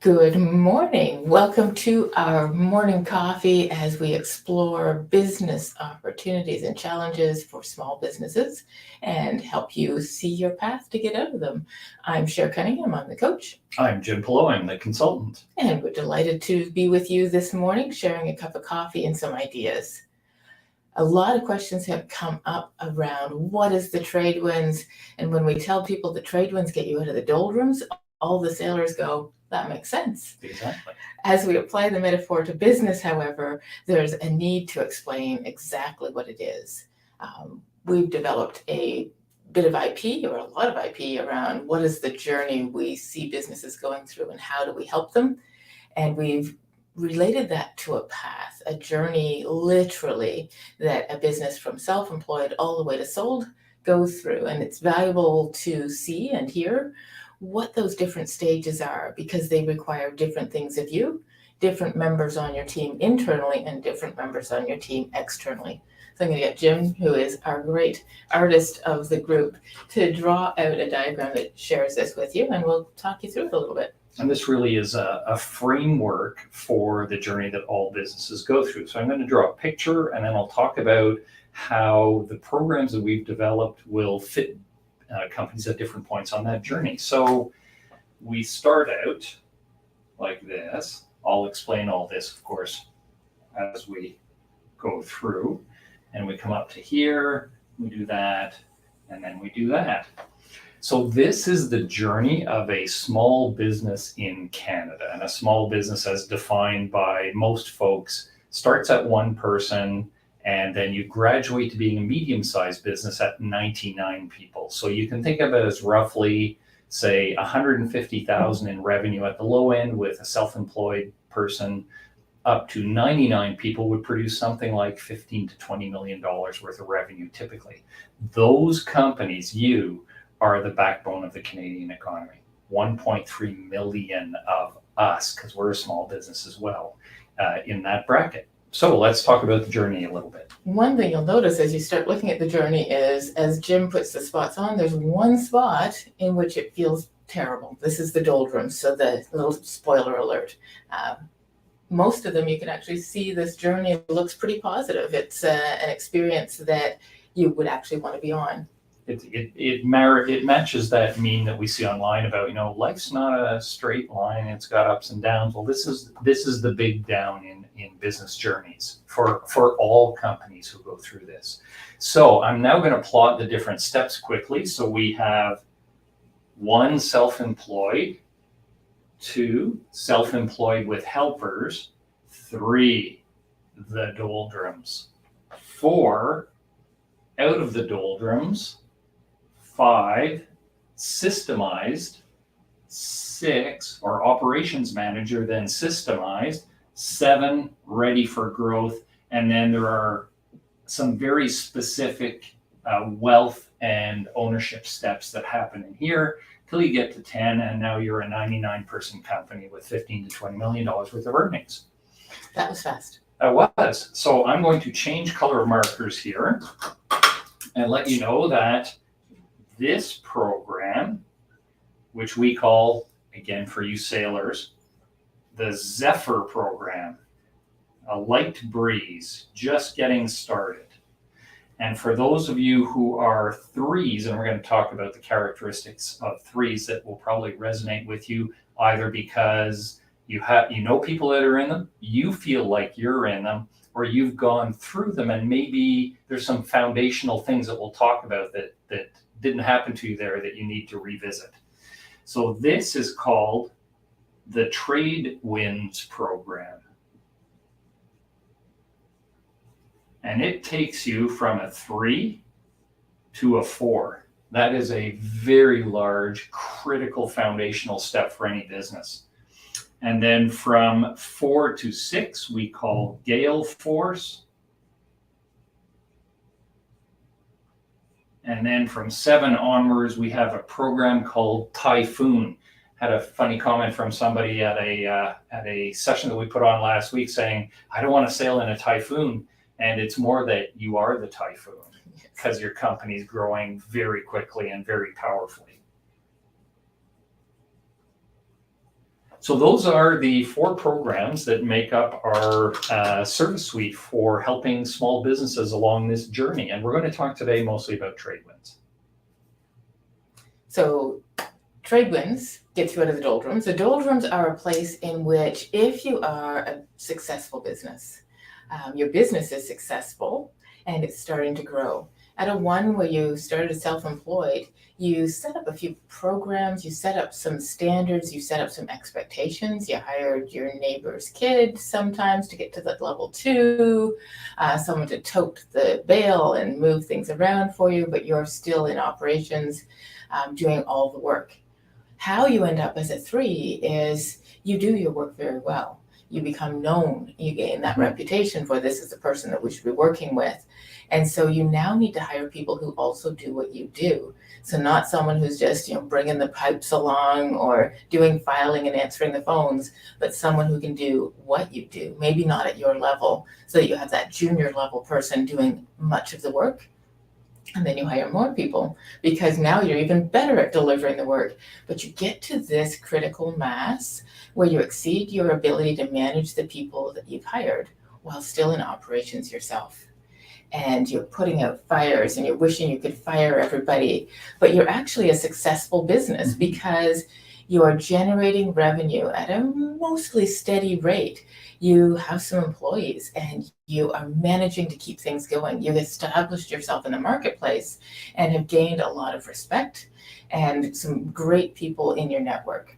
Good morning. Welcome to our morning coffee as we explore business opportunities and challenges for small businesses and help you see your path to get out of them. I'm Cher Cunningham, I'm the coach, I'm Jim Pillow, I'm the consultant. and we're delighted to be with you this morning, sharing a cup of coffee and some ideas. A lot of questions have come up around what is the trade winds, and when we tell people the trade winds get you out of the doldrums, all the sailors go, that makes sense. Exactly. As we apply the metaphor to business, however, there's a need to explain exactly what it is. We've developed a bit of IP or a lot of IP around what is the journey we see businesses going through and how do we help them. And we've related that to a path, a journey literally that a business from self-employed all the way to sold goes through. And it's valuable to see and hear what those different stages are because they require different things of you, different members on your team internally and different members on your team externally. So I'm going to get Jim, who is our great artist of the group, to draw out a diagram that shares this with you, and we'll talk you through it a little bit. And this really is a framework for the journey that all businesses go through. So I'm going to draw a picture and then I'll talk about how the programs that we've developed will fit companies at different points on that journey. So we start out like this. I'll explain all this, of course, as we go through. And we come up to here, we do that, and then we do that. So this is the journey of a small business in Canada. And a small business, as defined by most folks, starts at one person, and then you graduate to being a medium-sized business at 99 people. So you can think of it as roughly, say, 150,000 in revenue at the low end with a self-employed person. Up to 99 people would produce something like $15 to $20 million worth of revenue typically. Those companies, are the backbone of the Canadian economy. 1.3 million of us, because we're a small business as well, in that bracket. So let's talk about the journey a little bit. One thing you'll notice as you start looking at the journey is, as Jim puts the spots on, there's one spot in which it feels terrible. This is the doldrums, so the little spoiler alert. Most of them, you can actually see this journey looks pretty positive. It's an experience that you would actually want to be on. It matches that meme that we see online about, life's not a straight line, it's got ups and downs. Well, this is the big down in business journeys for all companies who go through this. So I'm now going to plot the different steps quickly. So we have 1, self-employed, 2, self-employed with helpers, 3, the doldrums, 4, out of the doldrums, 5, systemized, 6, or operations manager, then systemized, 7, ready for growth, and then there are some very specific wealth and ownership steps that happen in here till you get to 10, and now you're a 99-person company with $15 to $20 million worth of earnings. That was fast. That was. So I'm going to change color markers here and let you know that this program, which we call, again for you sailors, the Zephyr program, a light breeze, just getting started. And for those of you who are 3s, and we're going to talk about the characteristics of 3s that will probably resonate with you, either because you know people that are in them, you feel like you're in them, or you've gone through them and maybe there's some foundational things that we'll talk about that didn't happen to you there that you need to revisit. So this is called the Trade Winds program. And it takes you from a 3 to a 4. That is a very large, critical foundational step for any business. And then from 4 to 6, we call Gale Force. And then from 7 onwards, we have a program called Typhoon. Had a funny comment from somebody at a session that we put on last week saying, I don't want to sail in a typhoon. And it's more that you are the typhoon because your company's growing very quickly and very powerfully. So those are the 4 programs that make up our service suite for helping small businesses along this journey. And we're going to talk today mostly about trade wins. So trade wins get you out of the doldrums. The doldrums are a place in which, if you are a successful business, your business is successful and it's starting to grow. At a one where you started self-employed, you set up a few programs, you set up some standards, you set up some expectations. You hired your neighbor's kid sometimes to get to that level 2, someone to tote the bale and move things around for you, but you're still in operations doing all the work. How you end up as a 3 is you do your work very well. You become known, you gain that reputation for this is the person that we should be working with. And so you now need to hire people who also do what you do. So not someone who's just, bringing the pipes along or doing filing and answering the phones, but someone who can do what you do, maybe not at your level, so that you have that junior level person doing much of the work. And then you hire more people because now you're even better at delivering the work. But you get to this critical mass where you exceed your ability to manage the people that you've hired while still in operations yourself. And you're putting out fires and you're wishing you could fire everybody, but you're actually a successful business because you are generating revenue at a mostly steady rate. You have some employees and you are managing to keep things going. You've established yourself in the marketplace and have gained a lot of respect and some great people in your network.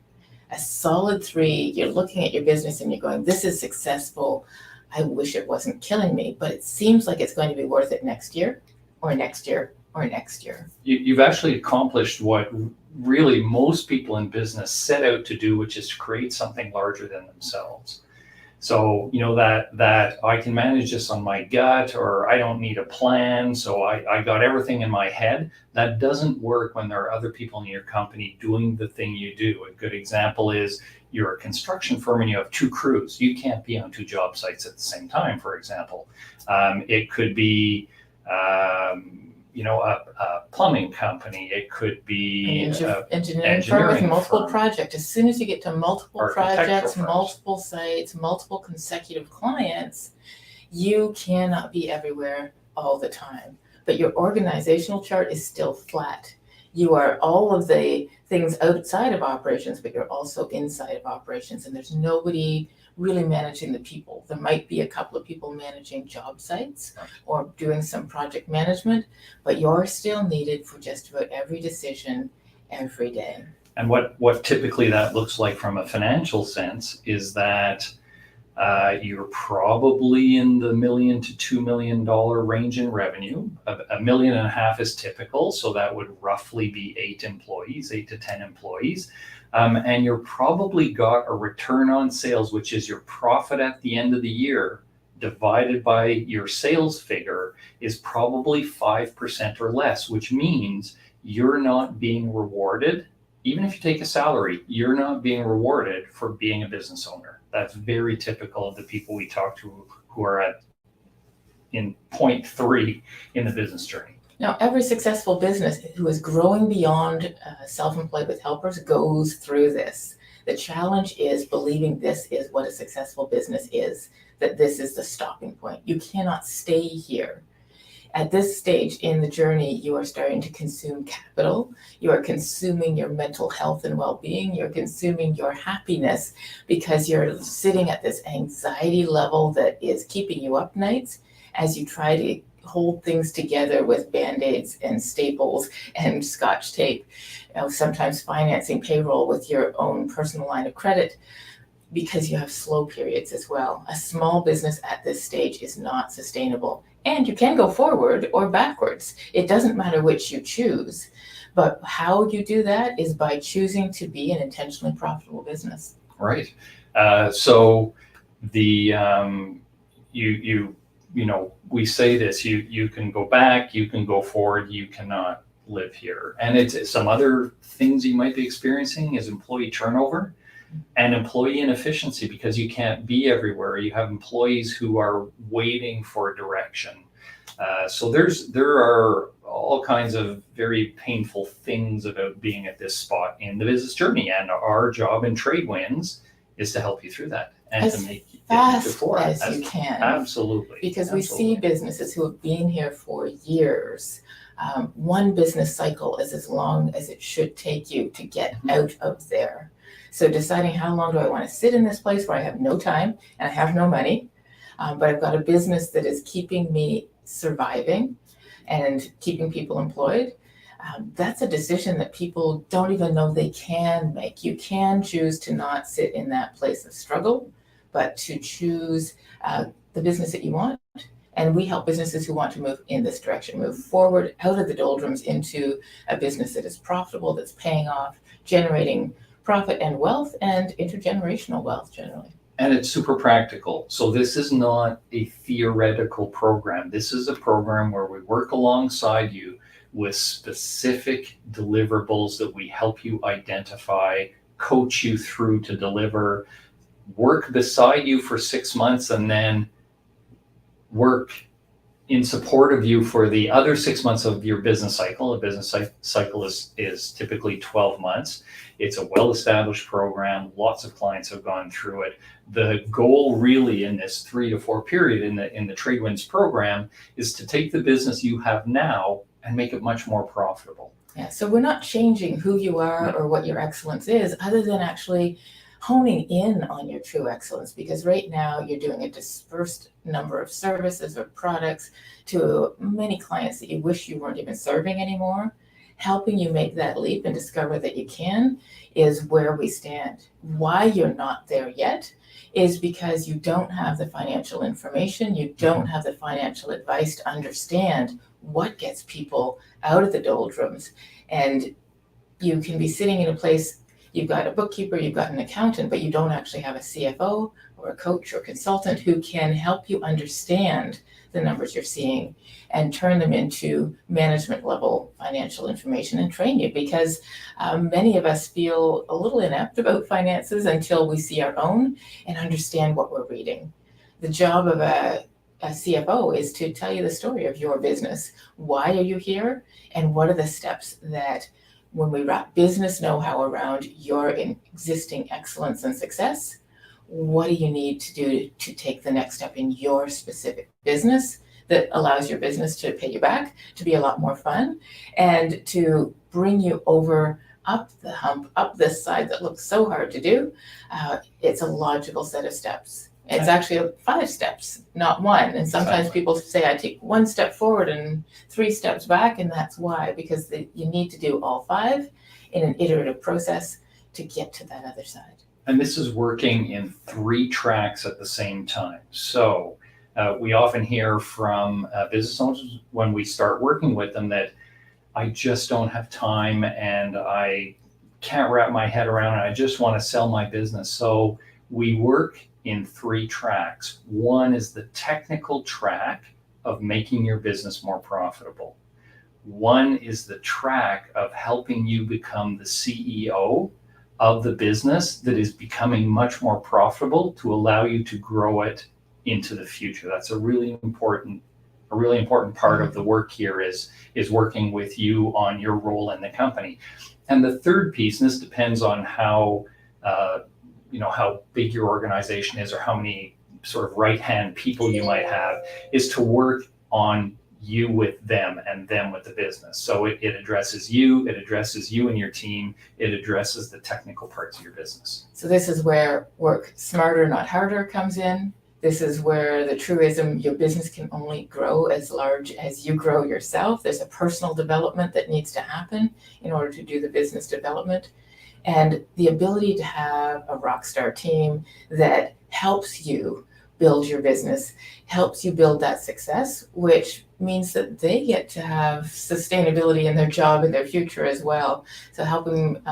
A solid 3, you're looking at your business and you're going, this is successful. I wish it wasn't killing me, but it seems like it's going to be worth it next year or next year or next year. You've actually accomplished what really most people in business set out to do, which is to create something larger than themselves. So, that I can manage this on my gut, or I don't need a plan, so I got everything in my head. That doesn't work when there are other people in your company doing the thing you do. A good example is you're a construction firm and you have 2 crews. You can't be on 2 job sites at the same time, for example. It could be, a plumbing company. It could be an engineering firm with multiple projects. As soon as you get to multiple projects, multiple sites, multiple consecutive clients, you cannot be everywhere all the time. But your organizational chart is still flat. You are all of the things outside of operations, but you're also inside of operations, and there's nobody really managing the people. There might be a couple of people managing job sites or doing some project management, but you're still needed for just about every decision every day. And what typically that looks like from a financial sense is that you're probably in the $1 million to $2 million range in revenue. $1.5 million is typical, so that would roughly be 8 to 10 employees. And you're probably got a return on sales, which is your profit at the end of the year divided by your sales figure, is probably 5% or less, which means you're not being rewarded. Even if you take a salary, you're not being rewarded for being a business owner. That's very typical of the people we talk to who are in point 3 in the business journey. Now, every successful business who is growing beyond self-employed with helpers goes through this. The challenge is believing this is what a successful business is, that this is the stopping point. You cannot stay here. At this stage in the journey, you are starting to consume capital. You are consuming your mental health and well-being. You're consuming your happiness because you're sitting at this anxiety level that is keeping you up nights as you try to hold things together with Band-Aids and staples and Scotch tape, sometimes financing payroll with your own personal line of credit because you have slow periods as well. A small business at this stage is not sustainable. And you can go forward or backwards. It doesn't matter which you choose, but how you do that is by choosing to be an intentionally profitable business. Right. So the we say this, you can go back, you can go forward, you cannot live here. And it's some other things you might be experiencing is employee turnover and employee inefficiency because you can't be everywhere. You have employees who are waiting for direction. So there are all kinds of very painful things about being at this spot in the business journey. And our job in Trade Wins is to help you through that and to As make you fast forward. as you can. Absolutely. Because we see businesses who have been here for years. One business cycle is as long as it should take you to get out of there. So deciding how long do I want to sit in this place where I have no time and I have no money, but I've got a business that is keeping me surviving and keeping people employed. That's a decision that people don't even know they can make. You can choose to not sit in that place of struggle, but to choose the business that you want. And we help businesses who want to move in this direction, move forward out of the doldrums into a business that is profitable, that's paying off, generating profit and wealth and intergenerational wealth generally. And it's super practical. So this is not a theoretical program. This is a program where we work alongside you with specific deliverables that we help you identify, coach you through to deliver, work beside you for 6 months, and then work in support of you for the other 6 months of your business cycle. A business cycle is typically 12 months. It's a well-established program. Lots of clients have gone through it. The goal really in this 3 to 4 period in the TradeWinds program is to take the business you have now and make it much more profitable. Yeah, so we're not changing who you are or what your excellence is, other than actually honing in on your true excellence, because right now you're doing a dispersed number of services or products to many clients that you wish you weren't even serving anymore. Helping you make that leap and discover that you can is where we stand. Why you're not there yet is because you don't have the financial information, you don't have the financial advice to understand what gets people out of the doldrums. And you can be sitting in a place, you've got a bookkeeper, you've got an accountant, but you don't actually have a CFO or a coach or consultant who can help you understand the numbers you're seeing and turn them into management level financial information and train you, because many of us feel a little inept about finances until we see our own and understand what we're reading. The job of a CFO is to tell you the story of your business. Why are you here? And what are the steps that, when we wrap business know-how around your existing excellence and success, what do you need to do to take the next step in your specific business that allows your business to pay you back, to be a lot more fun, and to bring you over up the hump, up this side that looks so hard to do? It's a logical set of steps. It's actually 5 steps, not one. And sometimes people say, I take 1 step forward and 3 steps back, and that's why, because you need to do all 5 in an iterative process to get to that other side. And this is working in 3 tracks at the same time. So we often hear from business owners when we start working with them that I just don't have time and I can't wrap my head around it. I just want to sell my business. So we work in 3 tracks. One is the technical track of making your business more profitable. One is the track of helping you become the CEO of the business that is becoming much more profitable to allow you to grow it into the future. That's a really important part of the work here is working with you on your role in the company. And the third piece, and this depends on how big your organization is or how many sort of right-hand people you might have, is to work on you with them and them with the business. So it addresses you and your team, it addresses the technical parts of your business. So this is where work smarter, not harder comes in. This is where the truism, your business can only grow as large as you grow yourself. There's a personal development that needs to happen in order to do the business development. And the ability to have a rock star team that helps you build your business, helps you build that success, which means that they get to have sustainability in their job and their future as well. So helping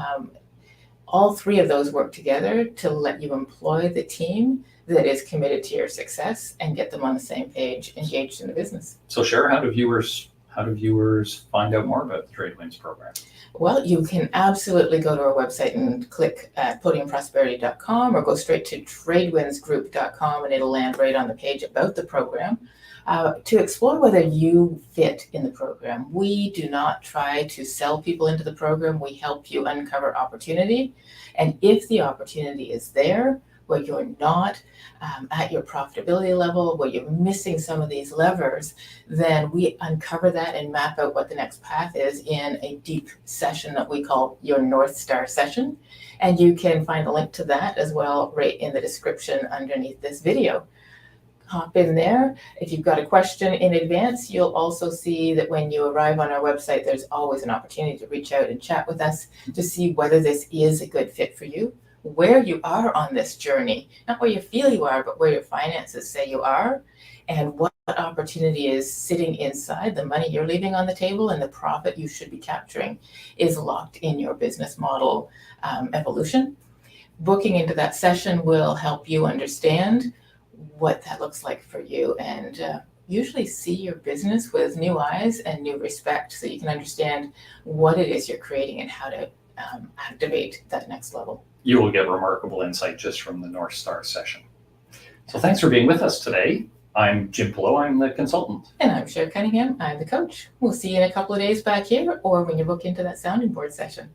all 3 of those work together to let you employ the team that is committed to your success and get them on the same page, engaged in the business. So Cher, how do viewers find out more about the TradeWinds program? Well, you can absolutely go to our website and click at podiumprosperity.com or go straight to tradewindsgroup.com and it'll land right on the page about the program. To explore whether you fit in the program. We do not try to sell people into the program. We help you uncover opportunity. And if the opportunity is there, where you're not at your profitability level, where you're missing some of these levers, then we uncover that and map out what the next path is in a deep session that we call your North Star session. And you can find a link to that as well right in the description underneath this video. Hop in there. If you've got a question in advance, you'll also see that when you arrive on our website, there's always an opportunity to reach out and chat with us to see whether this is a good fit for you, where you are on this journey, not where you feel you are, but where your finances say you are, and what opportunity is sitting inside the money you're leaving on the table and the profit you should be capturing is locked in your business model evolution. Booking into that session will help you understand what that looks like for you and usually see your business with new eyes and new respect so you can understand what it is you're creating and how to activate that next level. You will get remarkable insight just from the North Star session. So thanks for being with us today. I'm Jim Pillow, I'm the consultant. And I'm Cher Cunningham, I'm the coach. We'll see you in a couple of days back here or when you book into that sounding board session.